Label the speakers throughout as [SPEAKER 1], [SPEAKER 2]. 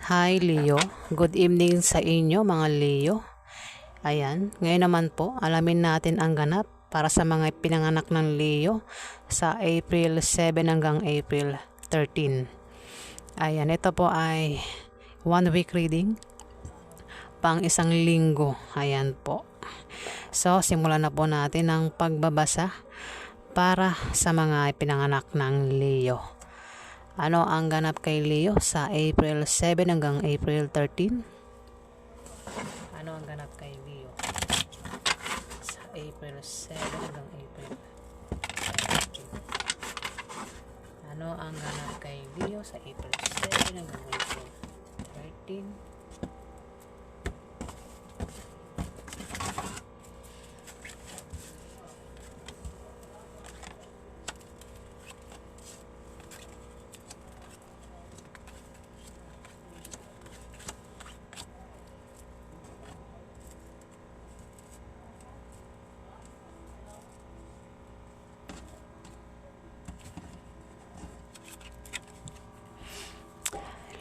[SPEAKER 1] Hi Leo, good evening sa inyo mga Leo. Ayan, ngayon naman po alamin natin ang ganap para sa mga pinanganak ng Leo sa April 7 hanggang April 13. Ayan, ito po ay 1 week reading pang isang linggo. Ayan po. So, simulan na po natin ang pagbabasa para sa mga pinanganak ng Leo. Ano ang ganap kay Leo sa April 7 hanggang April 13? Ano ang ganap kay Leo sa April 7 hanggang April 13? Ano ang ganap kay Leo sa April 7 hanggang April 13?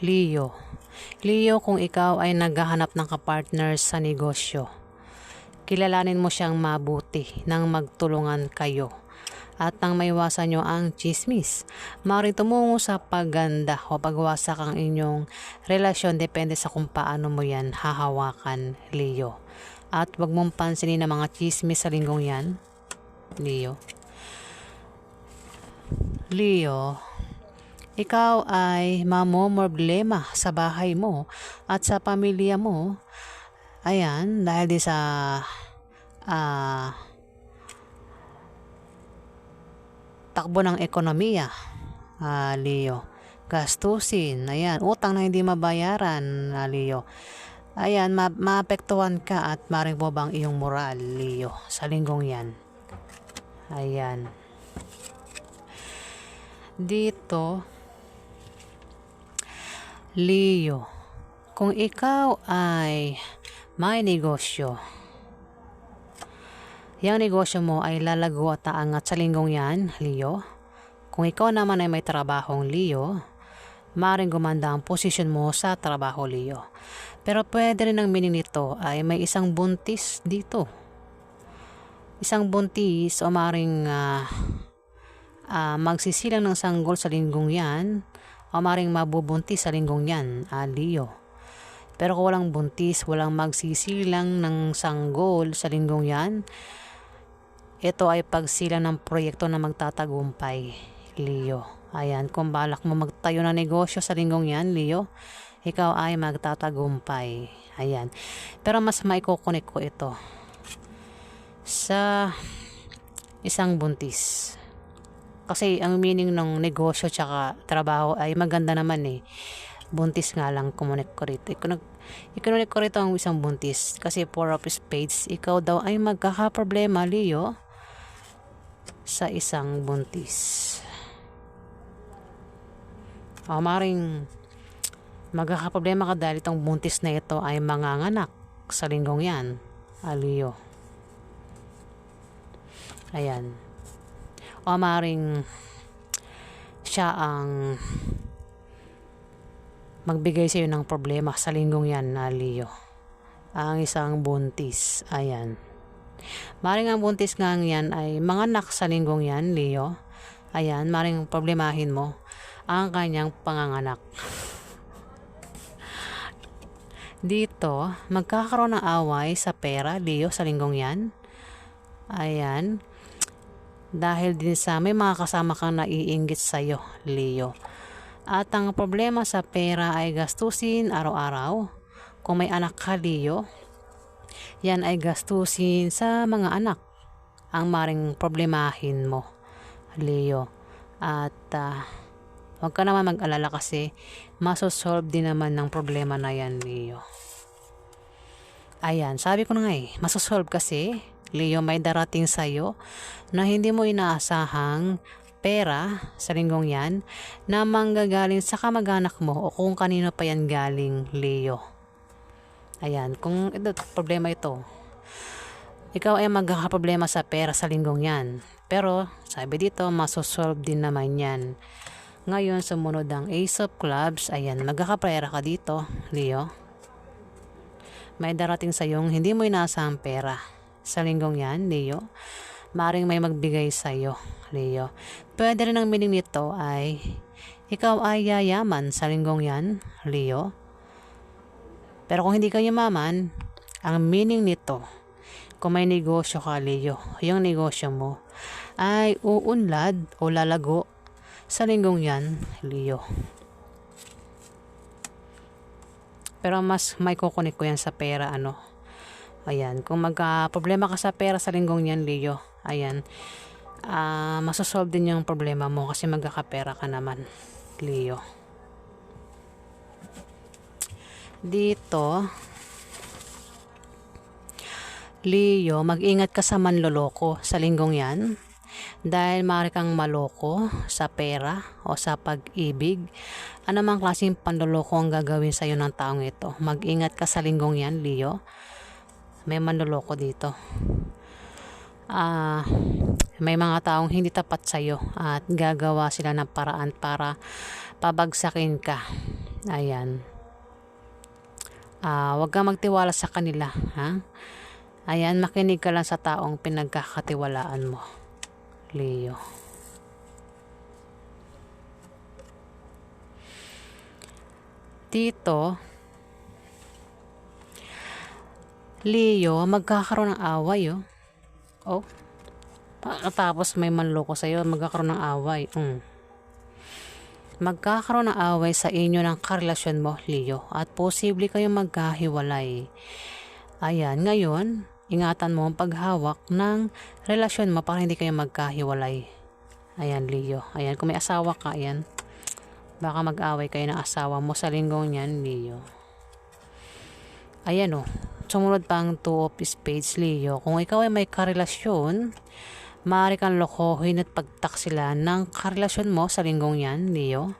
[SPEAKER 1] Leo. Leo, kung ikaw ay naghahanap ng kapartner sa negosyo, kilalanin mo siyang mabuti nang magtulungan kayo at nang maiwasan nyo ang chismis. Maaaring tumungo sa pagganda o pagwasak ang inyong relasyon, depende sa kung paano mo yan hahawakan, Leo. At wag mong pansinin ang mga chismis sa linggong yan, Leo. Leo, ikaw ay mamomroblema sa bahay mo at sa pamilya mo. Ayan, dahil di sa takbo ng ekonomiya, Leo. Gastusin, ayan, utang na hindi mabayaran, Leo. Ayan, maapektuhan ka at maring po bang iyong moral, Leo, sa linggong yan. Ayan. Dito, Leo, kung ikaw ay may negosyo, yung negosyo mo ay lalago at aangat sa linggong yan, Leo. Kung ikaw naman ay may trabahong, Leo, maaaring gumanda ang posisyon mo sa trabaho, Leo. Pero pwede rin ang meaning nito ay may isang buntis dito. Isang buntis o maaaring magsisilang ng sanggol sa linggong yan, o maring mabubuntis sa linggong yan, Leo. Pero kung walang buntis, walang magsisilang ng sanggol sa linggong yan, ito ay pagsilang ng proyekto na magtatagumpay, Leo. Ayan, kung balak mo magtayo ng negosyo sa linggong yan, Leo, ikaw ay magtatagumpay. Ayan. Pero mas maikukunik ko ito sa isang buntis. Kasi ang meaning ng negosyo tsaka trabaho ay maganda naman eh. Buntis nga lang kumunik ko rito. Ikunik ko rito ang isang buntis. Kasi 4 of spades, ikaw daw ay magkakaproblema, Leo, sa isang buntis. O maring magkakaproblema ka dahil itong buntis na ito ay manganganak sa linggong yan, Leo. Ayan. O maring siya ang magbigay sa iyo ng problema sa linggong yan, Leo. Ang isang buntis. Ayan. Maring ang buntis nga yan ay manganak sa linggong yan, Leo. Ayan, maring problemahin mo ang kanyang panganganak. Dito, magkakaroon ng away sa pera, Leo, sa linggong yan. Ayan. Dahil din sa may mga kasama kang naiinggit sa'yo, Leo. At ang problema sa pera ay gastusin araw-araw. Kung may anak ka, Leo, yan ay gastusin sa mga anak ang maring problemahin mo, Leo. At huwag ka naman mag-alala kasi masosolve din naman ng problema na yan, Leo. Ayan, sabi ko na nga masosolve kasi, Leo, may darating sa'yo na hindi mo inaasahang pera sa linggong yan na manggagaling sa kamag-anak mo o kung kanino pa yan galing, Leo. Ayan, kung problema ito, ikaw ay magkakaproblema sa pera sa linggong yan. Pero sabi dito, masosolve din naman yan. Ngayon, sumunod ang Ace of Clubs. Ayan, magkakaprera ka dito, Leo. May darating sa yung hindi mo inaasahang pera. Sa linggong yan, Leo. Maring may magbigay sa iyo, Leo. Pwede rin ang meaning nito ay ikaw ay yayaman sa linggong yan, Leo. Pero kung hindi ka yumaman, ang meaning nito, kung may negosyo ka, Leo, yung negosyo mo ay uunlad o lalago sa linggong yan, Leo. Pero mas may kukunik ko yan sa pera, Ayan, kung magka-problema ka sa pera sa linggong yan, Leo, ayan, masosolve din yung problema mo kasi magkakapera ka naman, Leo. Dito, Leo, mag-ingat ka sa manloloko sa linggong yan. Dahil maaari kang maloko sa pera o sa pag-ibig. Anumang klaseng panloloko ang gagawin sa iyo ng taong ito. Mag-ingat ka sa linggong yan, Leo. May manloloko dito. May mga taong hindi tapat sa iyo at gagawa sila ng paraan para pabagsakin ka. Ayan. Huwag kang magtiwala sa kanila, ha? Ayan, makinig ka lang sa taong pinagkakatiwalaan mo, Leo. Dito, Leo, magkakaroon ng away, tapos may manloko sa'yo, magkakaroon ng away. Magkakaroon ng away sa inyo ng karelasyon mo, Leo, at posible kayong magkahiwalay. Ayan, ngayon, ingatan mo ang paghawak ng relasyon mo para hindi kayo magkahiwalay. Ayan, Leo. Ayan, kung may asawa ka, ayan, baka mag-away kayo ng asawa mo sa linggong yan, Leo. Ayan, sumunod pa ang Two of Spades, Leo. Kung ikaw ay may karelasyon, maaari kang lokohin at pagtaksilan ng karelasyon mo sa linggong yan, Leo.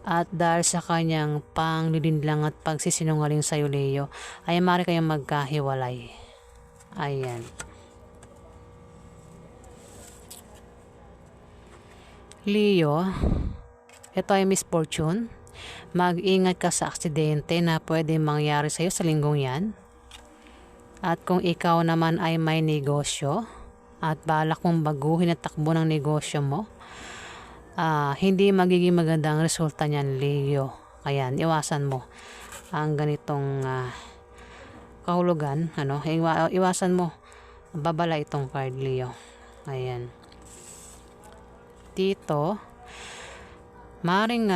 [SPEAKER 1] At dahil sa kanyang panglilindlang at pagsisinungaling sa iyo, Leo, ay maaari kayong magkahiwalay. Ayan. Leo, ito ay misfortune. Mag-ingat ka sa aksidente na pwede mangyari sa iyo sa linggong yan. At kung ikaw naman ay may negosyo at balak mong baguhin at takbo ng negosyo mo, hindi magiging magandang resulta niyan, Leo. Ayan, iwasan mo ang ganitong kahulugan, iwasan mo, babala itong card, Leo. Ayan. Dito, maring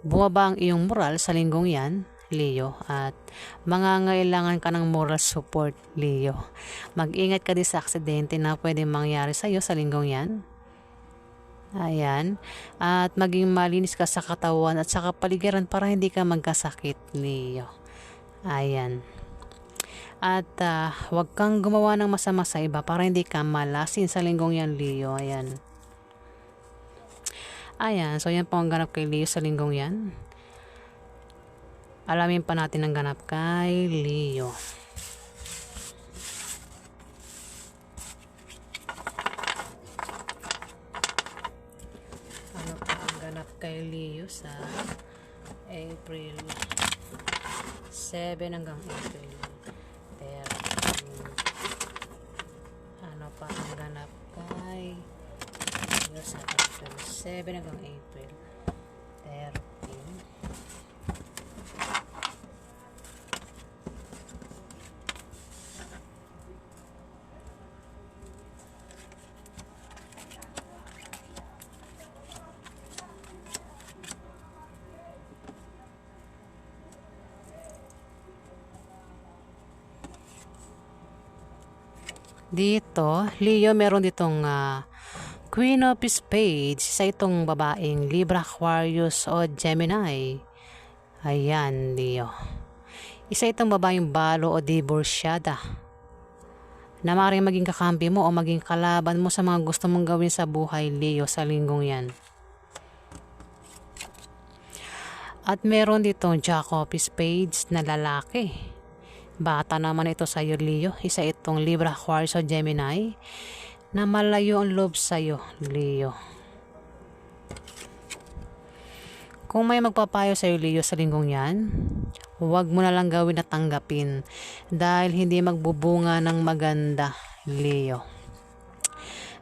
[SPEAKER 1] bumaba ang iyong moral sa linggong yan, Leo, at mangangailangan ka ng moral support, Leo. Mag-ingat ka din sa aksidente na pwede mangyari sa iyo sa linggong yan. Ayan, at maging malinis ka sa katawan at sa kapaligiran para hindi ka magkasakit, Leo. Ayan. At huwag kang gumawa ng masama sa iba para hindi ka malasin sa linggong yan, Leo. Ayan. Ayan, so yan po ang ganap kay Leo sa linggong yan. Alamin pa natin ang ganap kay Leo. Ano pa ang ganap kay Leo sa April 7 hanggang April 13. Ano pa ang ganap kay Leo sa April 7 hanggang April 13. Dito, Leo, meron ditong Queen of Spades sa itong babaeng Libra, Aquarius o Gemini. Ayan, Leo. Isa itong babaeng balo o divorsyada na maaaring maging kakampi mo o maging kalaban mo sa mga gusto mong gawin sa buhay, Leo, sa linggong yan. At meron ditong Jack of Spades na lalaki. Bata naman ito sa iyo, Leo. Isa itong Libra, Aquarius o Gemini na malayo ang loob sa iyo, Leo. Kung may magpapayo sa iyo, Leo, sa linggong yan, huwag mo na lang gawin na tanggapin dahil hindi magbubunga ng maganda, Leo.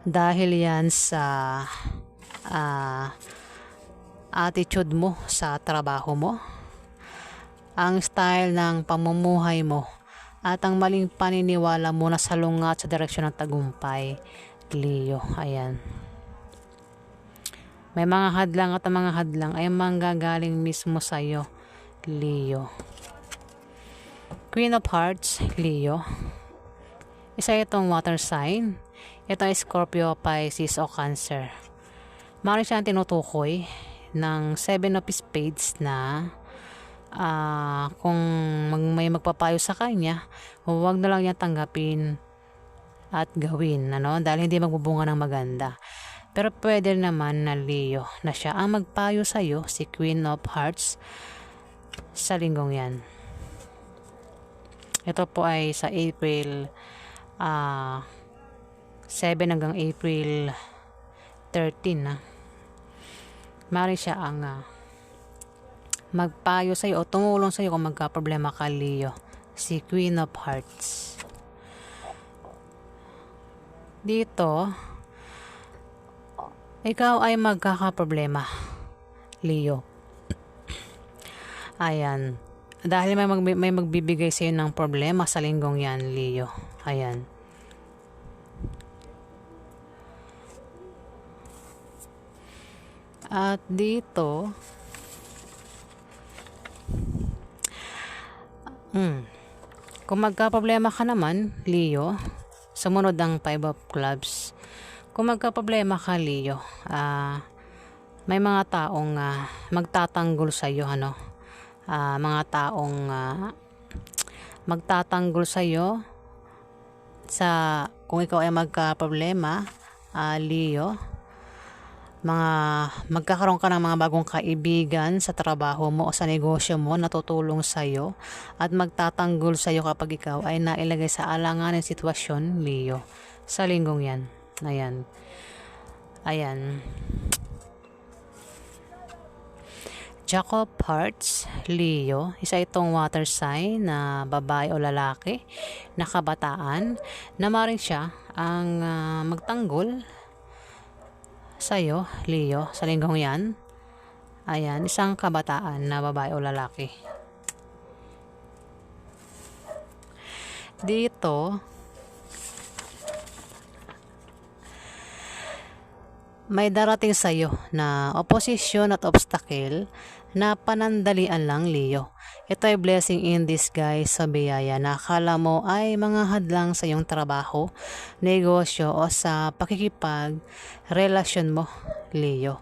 [SPEAKER 1] Dahil yan sa attitude mo sa trabaho mo, ang style ng pamumuhay mo, at ang maling paniniwala mo na salungat sa direksyon ng tagumpay, Leo. Ayan. May mga hadlang at ang mga hadlang ay manggagaling mismo sa iyo, Leo. Queen of Hearts, Leo. Isa itong water sign. Ito ay Scorpio, Pisces o Cancer. Maaari siyang tinutukoy ng Seven of Spades na kung may magpapayo sa kanya, huwag na lang niya tanggapin at gawin, dahil hindi magbubunga ng maganda. Pero pwede naman na, Leo, na siya ang magpayo sa iyo, si Queen of Hearts, sa linggong yan. Ito po ay sa April 7 hanggang April 13. Mari siya ang magpayo sa iyo o tumulong sa iyo kung magka-problema ka, Leo, si Queen of Hearts. Dito, ikaw ay magkakaproblema, Leo. Ayan. Dahil may magbibigay sa iyo ng problema sa linggong yan, Leo. Ayan. At dito, kung magka-problema ka naman, Leo, sumunod ang 5 of Clubs. Kung magka-problema ka, Leo, may mga taong magtatanggol sa iyo, mga taong magtatanggol sa iyo kung ikaw ay magka-problema, Leo. Magkakaroon ka ng mga bagong kaibigan sa trabaho mo o sa negosyo mo na tutulong sa iyo at magtatanggol sa iyo kapag ikaw ay nailagay sa alanganing sitwasyon, Leo, sa linggong yan. Ayan. Jack of Hearts, Leo. Isa itong water sign na babae o lalaki na kabataan na maring siya ang magtanggol sa iyo, Leo, sa linggong yan. Ayan, isang kabataan na babae o lalaki. Dito, may darating sa iyo na oposisyon at obstacle na panandalian lang, Leo. Ito ay blessing in disguise sa biyaya na akala mo ay mga hadlang sa iyong trabaho, negosyo o sa pakikipag-relasyon mo, Leo.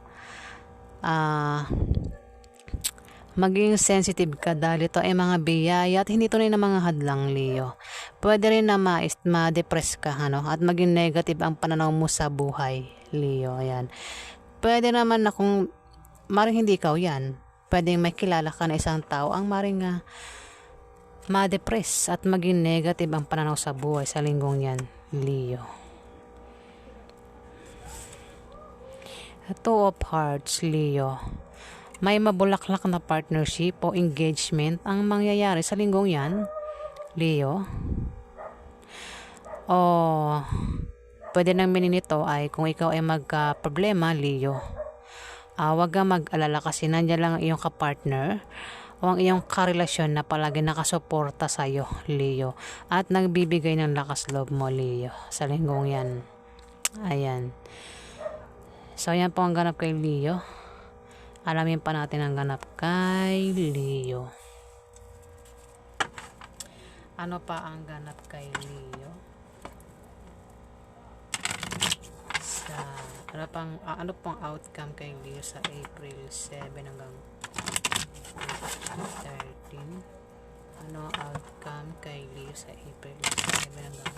[SPEAKER 1] Maging sensitive ka dahil ito ay mga biyaya at hindi tunay na mga hadlang, Leo. Pwede rin na ma-depress ka, at maging negative ang pananaw mo sa buhay, Leo. Ayan. Pwede naman na kung maring hindi ikaw yan, pwedeng may kilala ka na isang tao ang maring ma-depress at maging negative ang pananaw sa buhay sa linggong yan, Leo. Two of Hearts, Leo. May mabulaklak na partnership o engagement ang mangyayari sa linggong yan, Leo. O pwede nang meaning nito ay kung ikaw ay magka-problema, Leo, huwag kang mag-alala kasi nandiyan lang ang iyong kapartner o ang iyong karelasyon na palagi nakasuporta sa iyo, Leo, at nagbibigay ng lakas loob mo, Leo, sa linggong yan. Ayan. So yan po ang ganap kay Leo. Alamin pa natin ang ganap kay Leo. Ano pa ang ganap kay Leo? Ano pang outcome kay Leo sa April 7 hanggang 13? Ano outcome kay Leo sa April 7 hanggang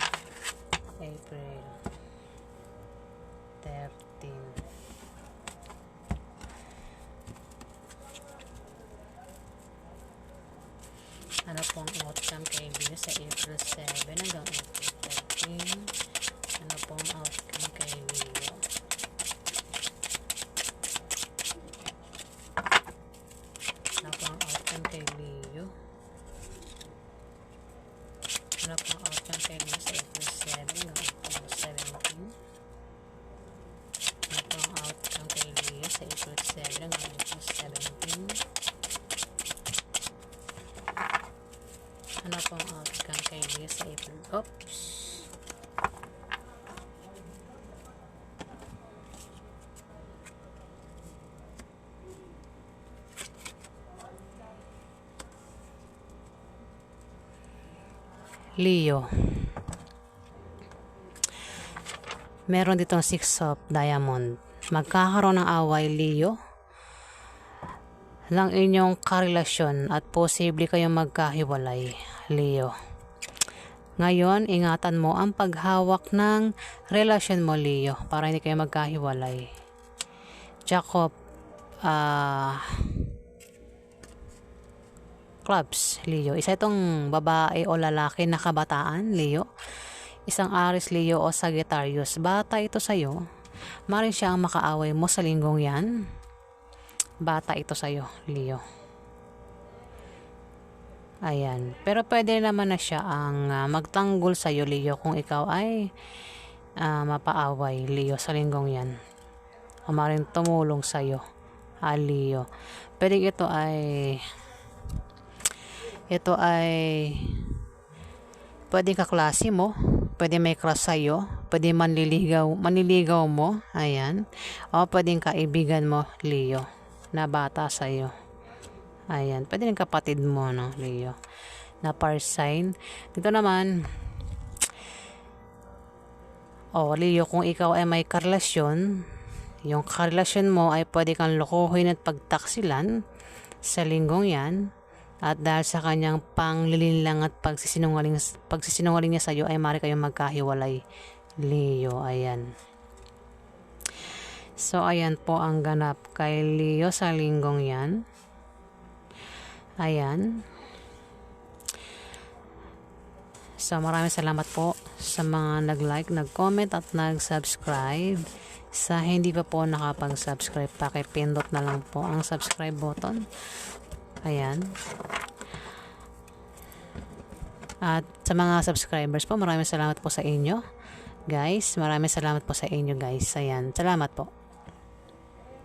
[SPEAKER 1] April 13? Ano pong outcome kay Leo sa April 7 hanggang April 13? Ano pong outcome kay Leo? sa April. Oops. Leo. Meron ditong 6 of diamond. Magkakaroon ng away, Leo, ng inyong karelasyon at posible kayong magkahiwalay, Leo. Ngayon, ingatan mo ang paghawak ng relasyon mo, Leo, para hindi kayo magkahiwalay. Jacob clubs, Leo. Isa itong babae o lalaki na kabataan, Leo. Isang Aries, Leo o Sagittarius. Bata ito sa'yo. Maaaring siya ang makaaway mo sa linggong yan. Bata ito sa'yo, Leo. Ayan. Pero pwede naman na siya ang magtanggol sa'yo, Leo, kung ikaw ay mapaaway, Leo, sa linggong yan. O maaaring tumulong sa'yo, Leo. Pwede ito ay pwede kaklase mo, pwede may crush sa'yo, pwede manliligaw mo, ayan, o pwedeng kaibigan mo, Leo, na bata sa'yo, ayan, pwede rin kapatid mo, no, Leo, na par sign. Dito naman, Leo, kung ikaw ay may karelasyon, yung karelasyon mo ay pwede kang lokohin at pagtaksilan sa linggong yan. At dahil sa kanyang panglilinlang at pagsisinungaling niya sa iyo ay maaari kayong magkahiwalay, Leo. Ayan. So, ayan po ang ganap kay Leo sa linggong yan. Ayan. So, maraming salamat po sa mga nag-like, nag-comment at nag-subscribe. Sa hindi pa po nakapag-subscribe, pakipindot na lang po ang subscribe button. Ayan. At sa mga subscribers po, maraming salamat po sa inyo, guys. Maraming salamat po sa inyo, guys. Ayan. Salamat po.